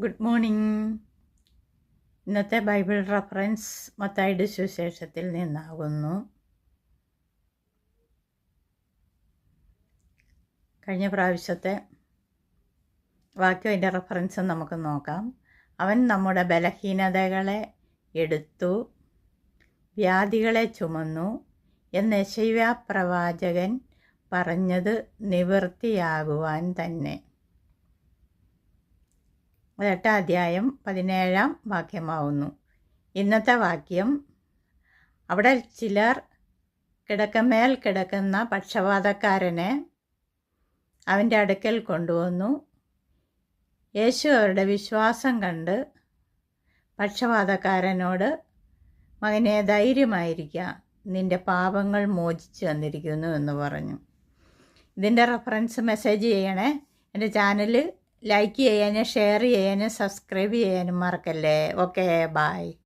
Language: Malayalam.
Good morning. ഇന്നത്തെ ബൈബിൾ റഫറൻസ് മത്തായിയുടെ സുവിശേഷത്തിൽ നിന്നാകുന്നു. കഴിഞ്ഞ പ്രാവശ്യത്തെ വാക്യം അതിൻ്റെ റഫറൻസ് നമുക്ക് നോക്കാം. അവൻ നമ്മുടെ ബലഹീനതകളെ എടുത്തു, വ്യാധികളെ ചുമന്നു എന്ന് യെശയ്യാ പ്രവാചകൻ പറഞ്ഞത് നിവൃത്തിയാകുവാൻ തന്നെ. 8 അധ്യായം 17 വാക്യമാവുന്നു. ഇന്നത്തെ വാക്യം, അവിടെ ചിലർ കിടക്കമേൽ കിടക്കുന്ന പക്ഷവാതക്കാരനെ അവൻ്റെ അടുക്കൽ കൊണ്ടുവന്നു. യേശു അവരുടെ വിശ്വാസം കണ്ട് പക്ഷവാതക്കാരനോട്, മകനെ ധൈര്യമായിരിക്കുക, നിൻ്റെ പാപങ്ങൾ മോചിച്ചു തന്നിരിക്കുന്നു എന്ന് പറഞ്ഞു. ഇതിൻ്റെ റെഫറൻസ് മെസ്സേജ് ചെയ്യണേ. എൻ്റെ ചാനൽ ലൈക്ക് ചെയ്യാനും ഷെയർ ചെയ്യാനും സബ്സ്ക്രൈബ് ചെയ്യാനും മറക്കല്ലേ. Okay, by.